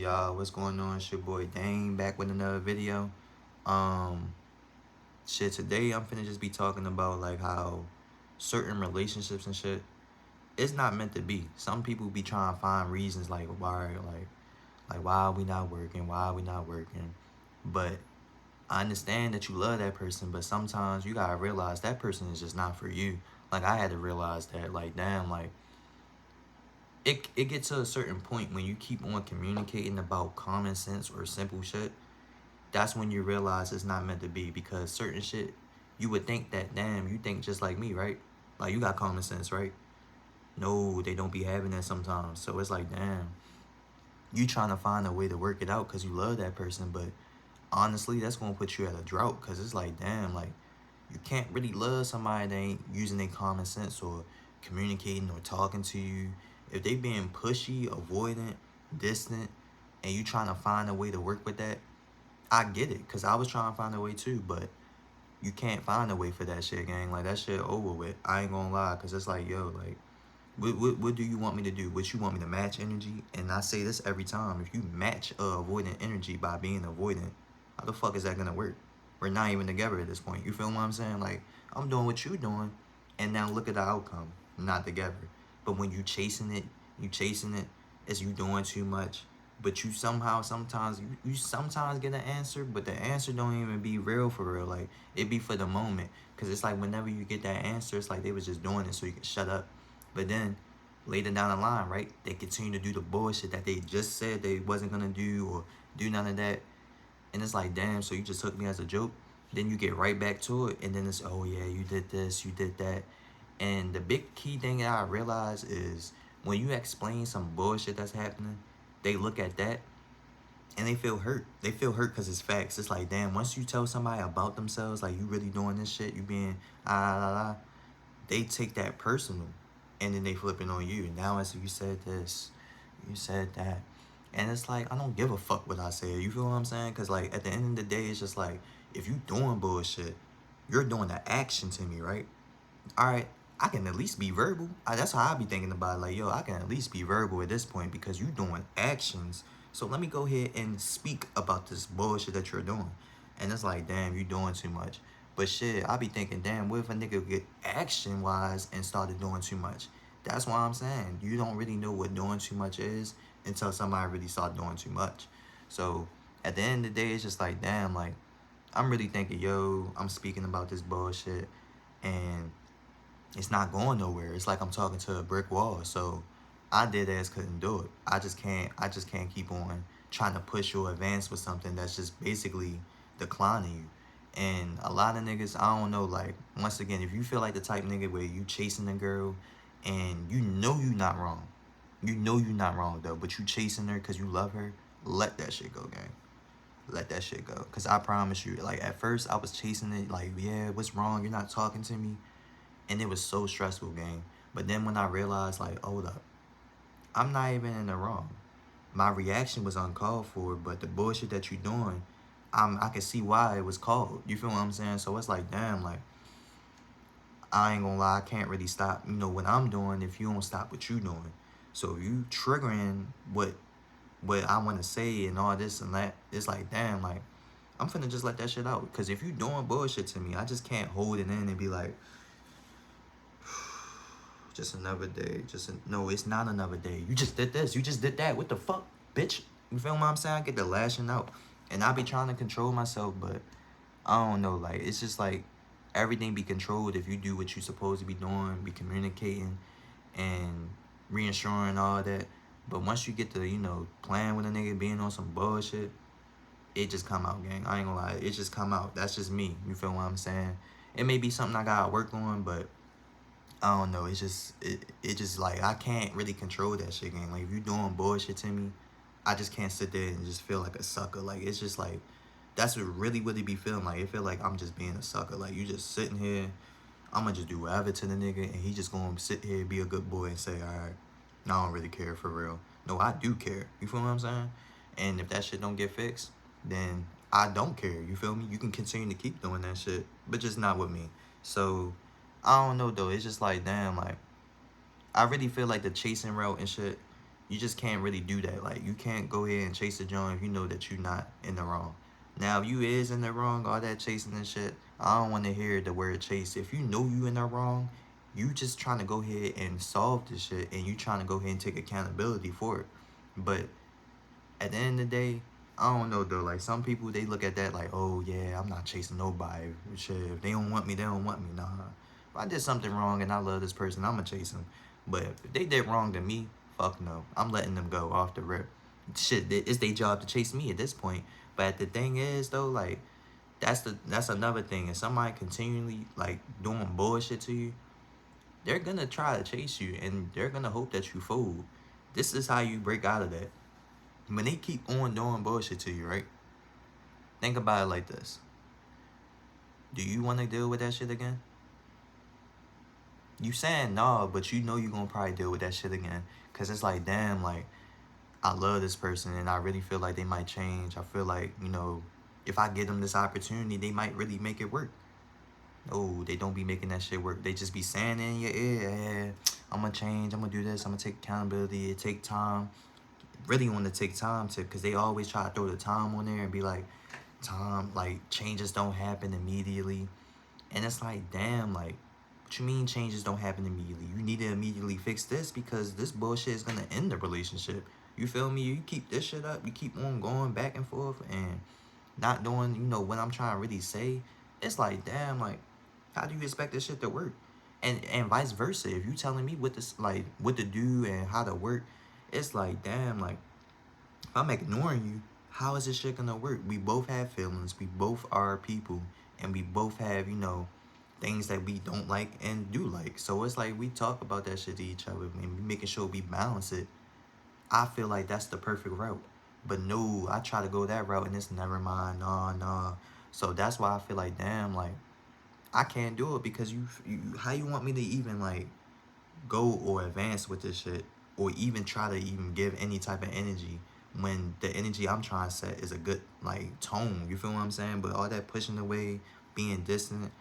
Y'all, what's going on? It's your boy Dane back with another video. Um, today I'm finna just be talking about like how certain relationships and shit, it's not meant to be. Some people be trying to find reasons like why are we not working? Why are we not working? But I understand that you love that person, but sometimes you gotta realize that person is just not for you. Like I had to realize that, like damn, like it gets to a certain point when you keep on communicating about common sense or simple shit. That's when you realize it's not meant to be, because certain shit you would think that damn, you think just like me, right? Like you got common sense, right? No, they don't be having that sometimes. So it's like damn, you trying to find a way to work it out because you love that person, but honestly that's gonna put you at a drought, because it's like damn, like you can't really love somebody that ain't using their common sense or communicating or talking to you. If they being pushy, avoidant, distant, and you trying to find a way to work with that, I get it, because I was trying to find a way too, but you can't find a way for that shit, gang. Like, that shit over with. I ain't gonna lie, because it's like, yo, like, what do you want me to do? What you want me to match energy? And I say this every time. If you match avoidant energy by being avoidant, how the fuck is that gonna work? We're not even together at this point. You feel what I'm saying? Like, I'm doing what you doing, and now look at the outcome. Not together. But when you chasing it, it's you doing too much. But you somehow, sometimes, you sometimes get an answer, but the answer don't even be real for real. Like, it be for the moment. Because it's like whenever you get that answer, it's like they was just doing it so you can shut up. But then later down the line, right, they continue to do the bullshit that they just said they wasn't gonna do or do none of that. And it's like, damn, so you just took me as a joke. Then you get right back to it, and then it's, oh yeah, you did this, you did that. And the big key thing that I realize is when you explain some bullshit that's happening, they look at that and they feel hurt. They feel hurt because it's facts. It's like, damn, once you tell somebody about themselves, like you really doing this shit, you being they take that personal, and then they flip it on you. Now it's, you said this, you said that. And it's like, I don't give a fuck what I said. You feel what I'm saying? Because, like, at the end of the day, it's just like, if you doing bullshit, you're doing the action to me, right? All right, I can at least be verbal. That's how I be thinking about it. Like, yo, I can at least be verbal at this point because you doing actions. So let me go ahead and speak about this bullshit that you're doing. And it's like, damn, you doing too much. But shit, I be thinking, damn, what if a nigga get action-wise and started doing too much? That's why I'm saying you don't really know what doing too much is until somebody really start doing too much. So at the end of the day, it's just like, damn, like, I'm really thinking, yo, I'm speaking about this bullshit, and it's not going nowhere. It's like I'm talking to a brick wall. So I did as couldn't do it. I just can't keep on trying to push or advance with something that's just basically declining you. And a lot of niggas, I don't know, like, once again, if you feel like the type nigga where you chasing a girl and you know you not wrong. You know you not wrong though, but you chasing her because you love her, let that shit go, gang. Let that shit go. Cause I promise you, like, at first I was chasing it, like, yeah, what's wrong? You're not talking to me. And it was so stressful, gang. But then when I realized, like, hold up, I'm not even in the wrong. My reaction was uncalled for, but the bullshit that you doing, I can see why it was called. You feel what I'm saying? So it's like, damn, like, I ain't gonna lie, I can't really stop, what I'm doing if you don't stop what you doing. So if you triggering what I want to say and all this and that, it's like, damn, like, I'm finna just let that shit out. Because if you doing bullshit to me, I just can't hold it in and be like, just another day. No, it's not another day. You just did this. You just did that. What the fuck, bitch? You feel what I'm saying? I get the lashing out. And I be trying to control myself, but I don't know. Like, it's just like everything be controlled if you do what you supposed to be doing, be communicating and reassuring all that. But once you get to, playing with a nigga, being on some bullshit, it just come out, gang. I ain't gonna lie. It just come out. That's just me. You feel what I'm saying? It may be something I gotta work on, but I don't know. It's just it just like I can't really control that shit, gang. Like if you doing bullshit to me, I just can't sit there and just feel like a sucker. Like it's just like that's what it be feeling like. It feel like I'm just being a sucker. Like you just sitting here, I'm gonna just do whatever to the nigga, and he just gonna sit here, be a good boy, and say, all right, no, I don't really care for real. No, I do care. You feel what I'm saying? And if that shit don't get fixed, then I don't care. You feel me? You can continue to keep doing that shit, but just not with me. So I don't know though. It's just like damn, like I really feel like the chasing route and shit, You just can't really do that. Like, you can't go ahead and chase a joint if you know that you're not in the wrong. Now, if you is in the wrong, all that chasing and shit, I don't want to hear the word chase. If you know you in the wrong, you just trying to go ahead and solve this shit, and you trying to go ahead and take accountability for it. But at the end of the day, I don't know though. Like, some people, they look at that like, oh yeah, I'm not chasing nobody. Shit, if they don't want me, they don't want me. Nah. If I did something wrong and I love this person, I'ma chase them. But if they did wrong to me, fuck no. I'm letting them go off the rip. Shit, it's their job to chase me at this point. But the thing is though, like, that's another thing. If somebody continually like doing bullshit to you, they're gonna try to chase you and they're gonna hope that you fold. This is how you break out of that. When they keep on doing bullshit to you, right? Think about it like this. Do you want to deal with that shit again? You saying no, but you know you're gonna probably deal with that shit again. Cause it's like, damn, like, I love this person and I really feel like they might change. I feel like, if I give them this opportunity, they might really make it work. No, they don't be making that shit work. They just be saying in your ear, yeah, I'm gonna change, I'm gonna do this, I'm gonna take accountability, it take time. Really want to take time to, because they always try to throw the time on there and be like, time, like, changes don't happen immediately. And it's like, damn, like, what you mean changes don't happen immediately? You need to immediately fix this because this bullshit is gonna end the relationship. You feel me? You keep this shit up, you keep on going back and forth and not doing, what I'm trying to really say. It's like, damn, like, how do you expect this shit to work? And vice versa. If you telling me what to do and how to work, it's like, damn, like, if I'm ignoring you, how is this shit gonna work? We both have feelings, we both are people, and we both have, things that we don't like and do like. So it's like we talk about that shit to each other and we making sure we balance it. I feel like that's the perfect route. But no, I try to go that route and it's never mind, nah. So that's why I feel like, damn, like, I can't do it because you how you want me to even like go or advance with this shit or even try to even give any type of energy when the energy I'm trying to set is a good like tone. You feel what I'm saying? But all that pushing away, being distant,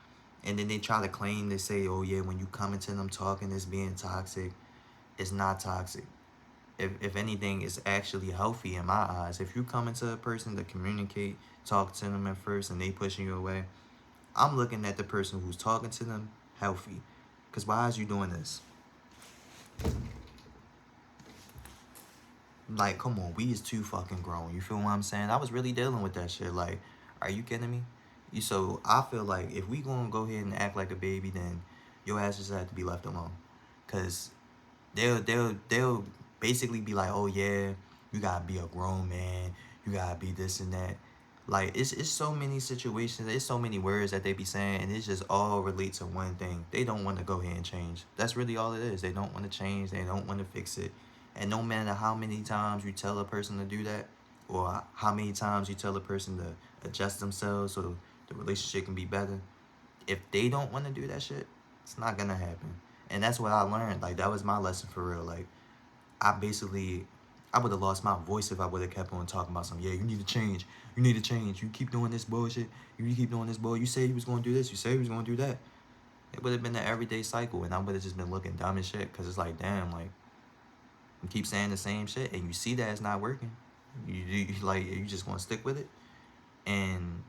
and then they try to claim, they say, oh yeah, when you come into them talking, it's being toxic. It's not toxic. If anything, it's actually healthy in my eyes. If you come into a person to communicate, talk to them at first, and they pushing you away, I'm looking at the person who's talking to them healthy. Because why is you doing this? Like, come on, we is too fucking grown. You feel what I'm saying? I was really dealing with that shit. Like, are you kidding me? So I feel like if we gonna go ahead and act like a baby, then your ass just have to be left alone. Cause they'll basically be like, oh yeah, you gotta be a grown man, you gotta be this and that. Like, it's so many situations, it's so many words that they be saying, and it just all relate to one thing. They don't want to go ahead and change. That's really all it is. They don't want to change. They don't want to fix it. And no matter how many times you tell a person to do that, or how many times you tell a person to adjust themselves so the relationship can be better, if they don't want to do that shit, it's not gonna happen. And that's what I learned. Like, that was my lesson for real. Like, I would have lost my voice if I would have kept on talking about something. Yeah, you need to change. You need to change. You keep doing this bullshit. You keep doing this bull. You said you was gonna do this. You said you was gonna do that. It would have been an everyday cycle, and I would have just been looking dumb as shit. Cause it's like, damn, like, you keep saying the same shit, and you see that it's not working. You just gonna stick with it, and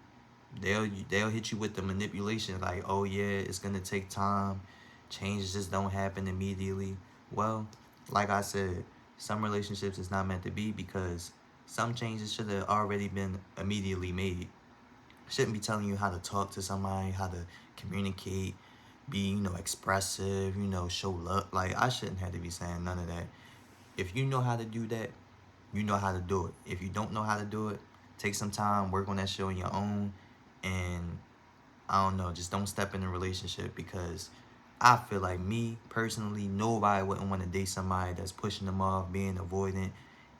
they'll hit you with the manipulation like, oh yeah, it's gonna take time, changes just don't happen immediately. Well, like I said, some relationships is not meant to be because some changes should have already been immediately made. Shouldn't be telling you how to talk to somebody, how to communicate, be, expressive, show love. Like, I shouldn't have to be saying none of that. If you know how to do that, you know how to do it. If you don't know how to do it, take some time, work on that shit on your own, and I don't know, just don't step in a relationship because I feel like, me personally, nobody wouldn't want to date somebody that's pushing them off, being avoidant,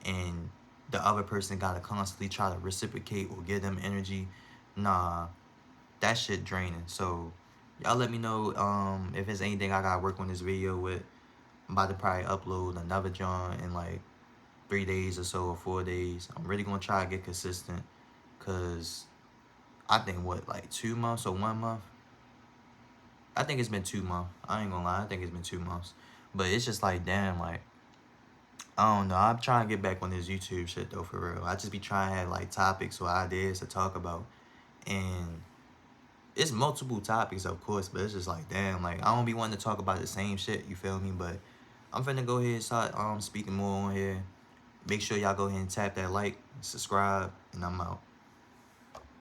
and the other person gotta constantly try to reciprocate or give them energy. Nah, that shit draining. So y'all let me know if there's anything I gotta work on this video with. I'm about to probably upload another joint in like 3 days or so, or 4 days. I'm really gonna try to get consistent, cause I think what, like 2 months or 1 month? I think it's been 2 months. I ain't gonna lie, I think it's been 2 months. But it's just like, damn, like, I don't know. I'm trying to get back on this YouTube shit though, for real. I just be trying to have like topics or ideas to talk about, and it's multiple topics, of course, but it's just like, damn, like I don't be wanting to talk about the same shit. You feel me? But I'm finna go ahead and start speaking more on here. Make sure y'all go ahead and tap that like, subscribe, and I'm out.